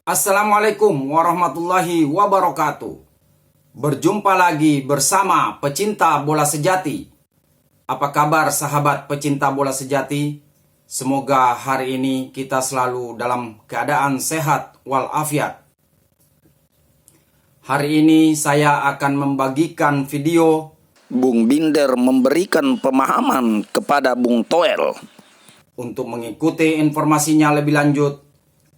Assalamualaikum warahmatullahi wabarakatuh. Berjumpa lagi bersama pecinta bola sejati. Apa kabar sahabat pecinta bola sejati? Semoga hari ini kita selalu dalam keadaan sehat walafiat. Hari ini saya akan membagikan video Bung Binder memberikan pemahaman kepada Bung Toel. Untuk mengikuti informasinya lebih lanjut,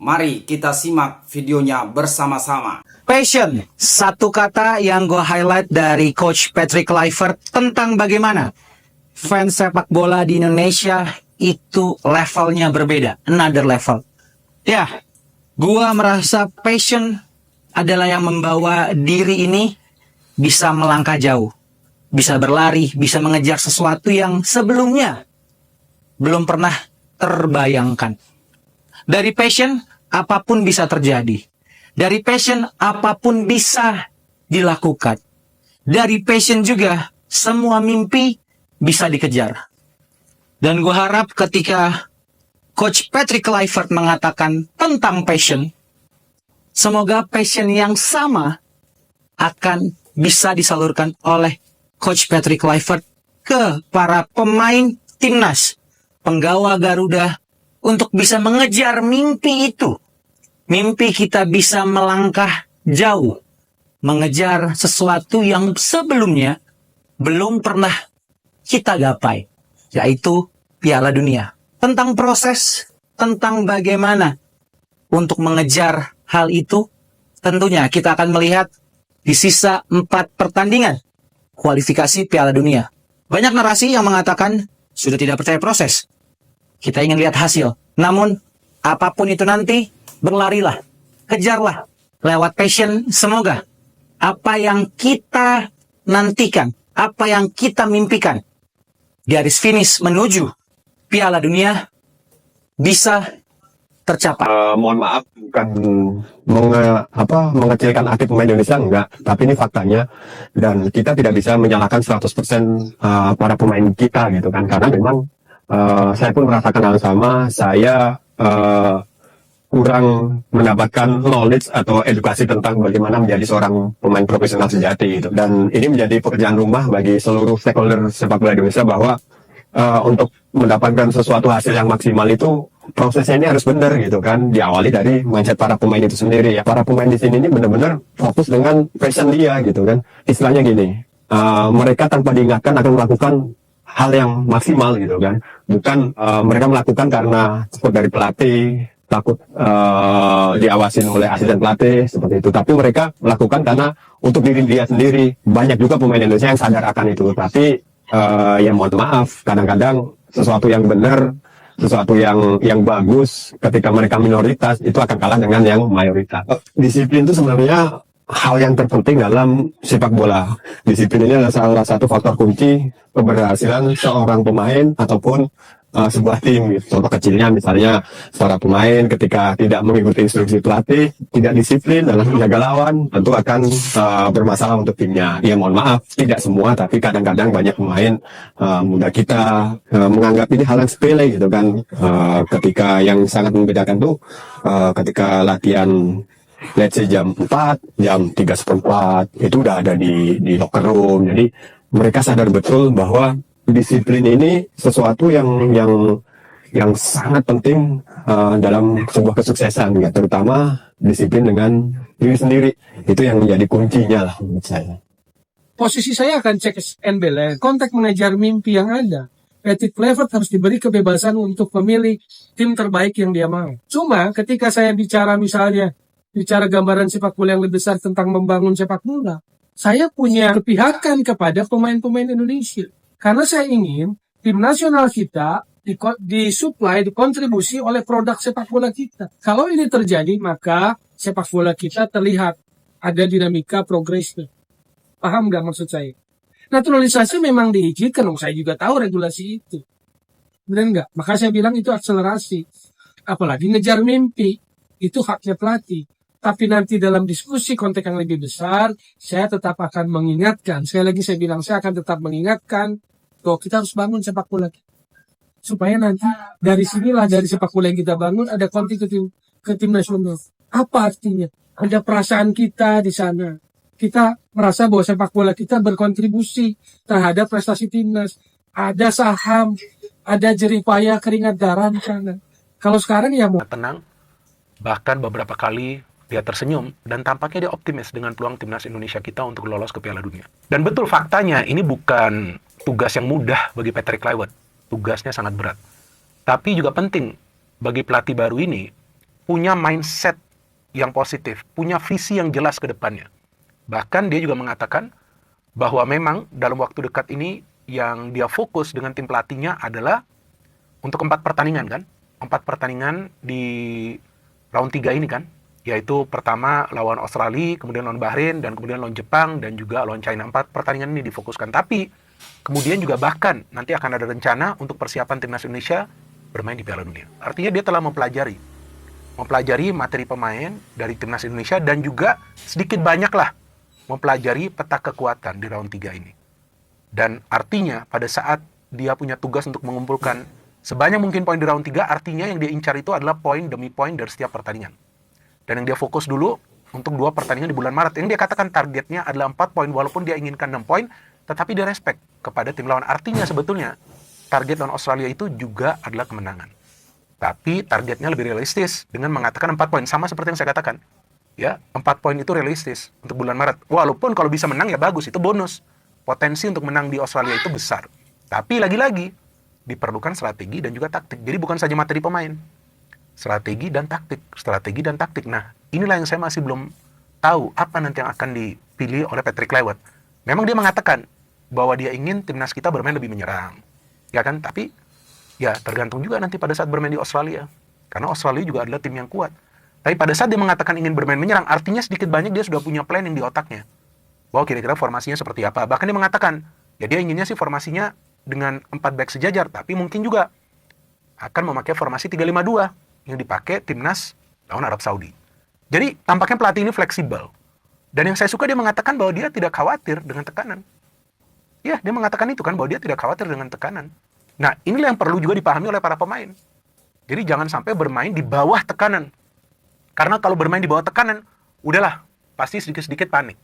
mari kita simak videonya bersama-sama. Passion, satu kata yang gue highlight dari Coach Patrick Kluivert tentang bagaimana fans sepak bola di Indonesia itu levelnya berbeda, another level. Ya, gue merasa passion adalah yang membawa diri ini bisa melangkah jauh, bisa berlari, bisa mengejar sesuatu yang sebelumnya belum pernah terbayangkan. Dari passion, apapun bisa terjadi. Dari passion, apapun bisa dilakukan. Dari passion juga, semua mimpi bisa dikejar. Dan gue harap ketika Coach Patrick Kluivert mengatakan tentang passion, semoga passion yang sama akan bisa disalurkan oleh Coach Patrick Kluivert ke para pemain timnas, penggawa Garuda, untuk bisa mengejar mimpi itu. Mimpi kita bisa melangkah jauh, mengejar sesuatu yang sebelumnya belum pernah kita gapai, yaitu Piala Dunia. Tentang proses, tentang bagaimana untuk mengejar hal itu, tentunya kita akan melihat di sisa 4 pertandingan kualifikasi Piala Dunia. Banyak narasi yang mengatakan sudah tidak percaya proses. Kita ingin lihat hasil. Namun, apapun itu nanti, berlarilah, kejarlah. Lewat passion, semoga apa yang kita nantikan, apa yang kita mimpikan, garis finish menuju Piala Dunia bisa tercapai. Mohon maaf, bukan mengecilkan arti pemain Indonesia, enggak. Tapi ini faktanya, dan kita tidak bisa menyalahkan 100% para pemain kita gitu kan, karena memang saya pun merasakan hal sama. Saya kurang mendapatkan knowledge atau edukasi tentang bagaimana menjadi seorang pemain profesional sejati gitu. Dan ini menjadi pekerjaan rumah bagi seluruh stakeholder sepak bola Indonesia, bahwa untuk mendapatkan sesuatu hasil yang maksimal itu prosesnya ini harus benar gitu kan. Diawali dari mindset para pemain itu sendiri ya. Para pemain di sini ini benar-benar fokus dengan passion dia gitu kan. Istilahnya gini, mereka tanpa diingatkan akan melakukan hal yang maksimal gitu kan. Bukan mereka melakukan karena takut dari pelatih, takut diawasin oleh asisten pelatih seperti itu. Tapi mereka melakukan karena untuk diri dia sendiri. Banyak juga pemain Indonesia yang sadar akan itu. Tapi ya mohon maaf, kadang-kadang sesuatu yang benar, sesuatu yang bagus ketika mereka minoritas itu akan kalah dengan yang mayoritas. Disiplin itu sebenarnya hal yang terpenting dalam sepak bola. Disiplin ini adalah salah satu faktor kunci keberhasilan seorang pemain ataupun sebuah tim gitu. Contoh kecilnya misalnya seorang pemain ketika tidak mengikuti instruksi pelatih, tidak disiplin dalam menjaga lawan, tentu akan bermasalah untuk timnya. Ya mohon maaf, tidak semua, tapi kadang-kadang banyak pemain muda kita menganggap ini hal yang sepele gitu kan. Ketika yang sangat membedakan tuh ketika latihan, let's say jam 4, jam 3:04 itu udah ada di locker room. Jadi mereka sadar betul bahwa disiplin ini sesuatu yang sangat penting dalam sebuah kesuksesan ya, terutama disiplin dengan diri sendiri. Itu yang menjadi kuncinya lah menurut saya. Posisi saya akan check and balance, konteks mengejar mimpi yang ada. Patrick Kluivert harus diberi kebebasan untuk memilih tim terbaik yang dia mau. Cuma ketika saya bicara gambaran sepak bola yang lebih besar tentang membangun sepak bola, saya punya kepihakan kepada pemain-pemain Indonesia. Karena saya ingin tim nasional kita disuplai, dikontribusi oleh produk sepak bola kita. Kalau ini terjadi, maka sepak bola kita terlihat ada dinamika progresif. Paham nggak maksud saya? Naturalisasi memang diizinkan, saya juga tahu regulasi itu. Benar nggak? Maka saya bilang itu akselerasi. Apalagi ngejar mimpi, itu haknya pelatih. Tapi nanti dalam diskusi konteks yang lebih besar, saya tetap akan mengingatkan. Sekali lagi saya bilang, saya akan tetap mengingatkan bahwa kita harus bangun sepak bola kita. Supaya nanti dari sinilah, dari sepak bola yang kita bangun, ada konten ke tim nasional. Apa artinya? Ada perasaan kita di sana. Kita merasa bahwa sepak bola kita berkontribusi terhadap prestasi timnas. Ada saham, ada jerih payah keringat darah di sana. Kalau sekarang ya mau tenang, bahkan beberapa kali dia tersenyum dan tampaknya dia optimis dengan peluang timnas Indonesia kita untuk lolos ke Piala Dunia. Dan betul faktanya ini bukan tugas yang mudah bagi Patrick Kluivert. Tugasnya sangat berat. Tapi juga penting bagi pelatih baru ini punya mindset yang positif, punya visi yang jelas ke depannya. Bahkan dia juga mengatakan bahwa memang dalam waktu dekat ini yang dia fokus dengan tim pelatihnya adalah untuk 4 pertandingan kan. 4 pertandingan di round 3 ini kan. Yaitu pertama lawan Australia, kemudian lawan Bahrain, dan kemudian lawan Jepang, dan juga lawan China. 4 pertandingan ini difokuskan. Tapi kemudian juga bahkan nanti akan ada rencana untuk persiapan timnas Indonesia bermain di Piala Dunia. Artinya dia telah mempelajari materi pemain dari timnas Indonesia dan juga sedikit banyak lah mempelajari peta kekuatan di round 3 ini. Dan artinya pada saat dia punya tugas untuk mengumpulkan sebanyak mungkin poin di round 3, artinya yang dia incar itu adalah poin demi poin dari setiap pertandingan. Dan yang dia fokus dulu untuk 2 pertandingan di bulan Maret. Yang dia katakan targetnya adalah 4 poin, walaupun dia inginkan 6 poin, tetapi dia respect kepada tim lawan. Artinya sebetulnya target lawan Australia itu juga adalah kemenangan. Tapi targetnya lebih realistis dengan mengatakan 4 poin. Sama seperti yang saya katakan. Ya, 4 poin itu realistis untuk bulan Maret. Walaupun kalau bisa menang ya bagus, itu bonus. Potensi untuk menang di Australia itu besar. Tapi lagi-lagi diperlukan strategi dan juga taktik. Jadi bukan saja materi pemain. Strategi dan taktik. Nah, inilah yang saya masih belum tahu apa nanti yang akan dipilih oleh Patrick Kluivert. Memang dia mengatakan bahwa dia ingin timnas kita bermain lebih menyerang. Ya kan? Tapi ya tergantung juga nanti pada saat bermain di Australia. Karena Australia juga adalah tim yang kuat. Tapi pada saat dia mengatakan ingin bermain menyerang, artinya sedikit banyak dia sudah punya planning di otaknya. Bahwa kira-kira formasinya seperti apa. Bahkan dia mengatakan, ya dia inginnya sih formasinya dengan 4 back sejajar. Tapi mungkin juga akan memakai formasi 3-5-2 yang dipakai timnas lawan Arab Saudi. Jadi tampaknya pelatih ini fleksibel. Dan yang saya suka dia mengatakan bahwa dia tidak khawatir dengan tekanan. Ya, dia mengatakan itu kan, bahwa dia tidak khawatir dengan tekanan. Nah, inilah yang perlu juga dipahami oleh para pemain. Jadi jangan sampai bermain di bawah tekanan. Karena kalau bermain di bawah tekanan, udahlah, pasti sedikit-sedikit panik.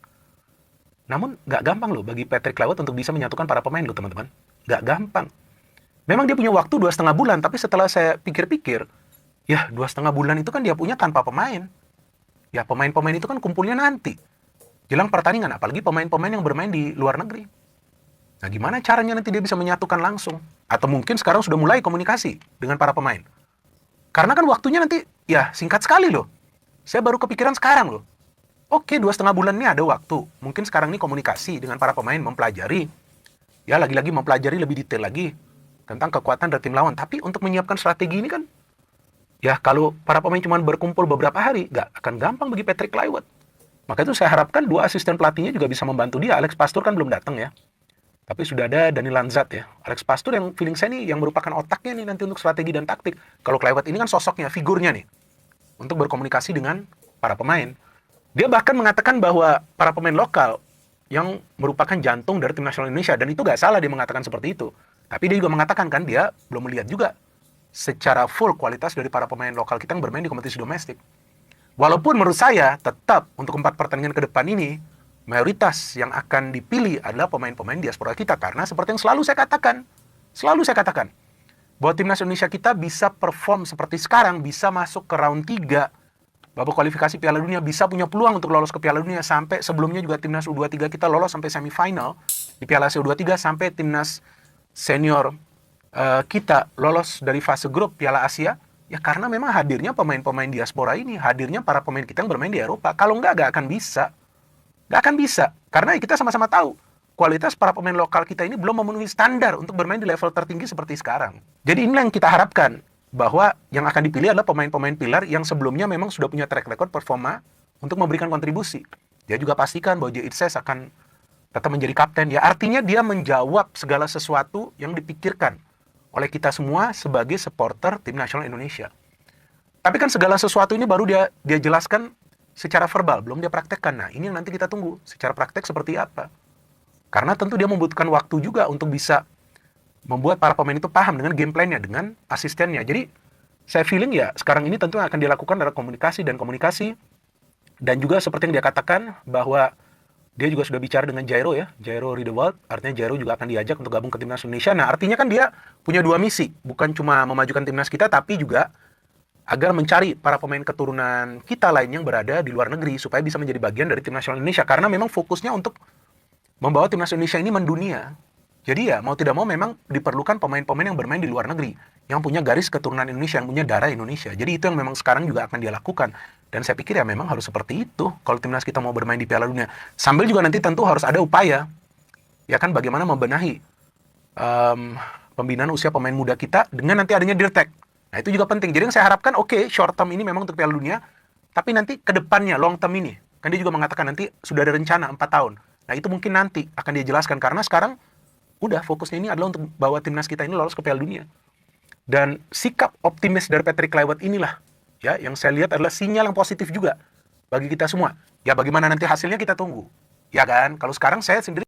Namun, nggak gampang loh bagi Patrick Kluivert untuk bisa menyatukan para pemain loh, teman-teman. Nggak gampang. Memang dia punya waktu 2,5 bulan, tapi setelah saya pikir-pikir, ya 2,5 bulan itu kan dia punya tanpa pemain. Ya, pemain-pemain itu kan kumpulnya nanti. Jelang pertandingan, apalagi pemain-pemain yang bermain di luar negeri. Nah, gimana caranya nanti dia bisa menyatukan langsung? Atau mungkin sekarang sudah mulai komunikasi dengan para pemain. Karena kan waktunya nanti, ya singkat sekali loh. Saya baru kepikiran sekarang loh. Oke, 2,5 bulan ini ada waktu. Mungkin sekarang ini komunikasi dengan para pemain, mempelajari. Ya, lagi-lagi mempelajari lebih detail lagi tentang kekuatan dari tim lawan. Tapi untuk menyiapkan strategi ini kan, ya kalau para pemain cuma berkumpul beberapa hari, nggak akan gampang bagi Patrick Kluivert. Maka itu saya harapkan 2 asisten pelatihnya juga bisa membantu dia. Alex Pastur kan belum datang ya. Tapi sudah ada Dani Lanzat ya. Alex Pastur yang feeling saya nih, yang merupakan otaknya nih nanti untuk strategi dan taktik. Kalau Kluivert ini kan sosoknya, figurnya nih. Untuk berkomunikasi dengan para pemain. Dia bahkan mengatakan bahwa para pemain lokal yang merupakan jantung dari tim nasional Indonesia. Dan itu gak salah dia mengatakan seperti itu. Tapi dia juga mengatakan kan dia belum melihat juga secara full kualitas dari para pemain lokal kita yang bermain di kompetisi domestik. Walaupun menurut saya tetap untuk 4 pertandingan ke depan ini, mayoritas yang akan dipilih adalah pemain-pemain diaspora kita. Karena seperti yang selalu saya katakan, bahwa timnas Indonesia kita bisa perform seperti sekarang, bisa masuk ke round 3 babak kualifikasi Piala Dunia, bisa punya peluang untuk lolos ke Piala Dunia. Sampai sebelumnya juga timnas U23 kita lolos sampai semifinal di Piala Asia U23, sampai timnas senior kita lolos dari fase grup Piala Asia. Ya karena memang hadirnya pemain-pemain diaspora ini, hadirnya para pemain kita yang bermain di Eropa. Kalau nggak akan bisa. Nggak akan bisa. Karena kita sama-sama tahu, kualitas para pemain lokal kita ini belum memenuhi standar untuk bermain di level tertinggi seperti sekarang. Jadi inilah yang kita harapkan, bahwa yang akan dipilih adalah pemain-pemain pilar yang sebelumnya memang sudah punya track record performa untuk memberikan kontribusi. Dia juga pastikan bahwa J. Itzes akan tetap menjadi kapten. Ya artinya dia menjawab segala sesuatu yang dipikirkan oleh kita semua sebagai supporter tim nasional Indonesia. Tapi kan segala sesuatu ini baru dia jelaskan secara verbal, belum dia praktekkan. Nah, ini yang nanti kita tunggu secara praktek seperti apa. Karena tentu dia membutuhkan waktu juga untuk bisa membuat para pemain itu paham dengan game plan-nya, dengan asistennya. Jadi, saya feeling ya sekarang ini tentu yang akan dilakukan adalah komunikasi, dan juga seperti yang dia katakan bahwa dia juga sudah bicara dengan Jairo ya, Jairo Riedewald, artinya Jairo juga akan diajak untuk gabung ke timnas Indonesia. Nah, artinya kan dia punya dua misi, bukan cuma memajukan timnas kita, tapi juga agar mencari para pemain keturunan kita lain yang berada di luar negeri supaya bisa menjadi bagian dari tim nasional Indonesia, karena memang fokusnya untuk membawa timnas Indonesia ini mendunia. Jadi ya mau tidak mau memang diperlukan pemain-pemain yang bermain di luar negeri, yang punya garis keturunan Indonesia, yang punya darah Indonesia. Jadi itu yang memang sekarang juga akan dia lakukan. Dan saya pikir ya memang harus seperti itu kalau timnas kita mau bermain di Piala Dunia. Sambil juga nanti tentu harus ada upaya, ya kan, bagaimana membenahi pembinaan usia pemain muda kita dengan nanti adanya Dirtek. Nah itu juga penting. Jadi yang saya harapkan, oke, short term ini memang untuk Piala Dunia, tapi nanti ke depannya, long term ini, kan dia juga mengatakan nanti sudah ada rencana 4 tahun. Nah itu mungkin nanti akan dia jelaskan, karena sekarang udah fokusnya ini adalah untuk bawa timnas kita ini lolos ke Piala Dunia. Dan sikap optimis dari Patrick Kluivert inilah ya yang saya lihat adalah sinyal yang positif juga bagi kita semua. Ya bagaimana nanti hasilnya kita tunggu. Ya kan? Kalau sekarang saya sendiri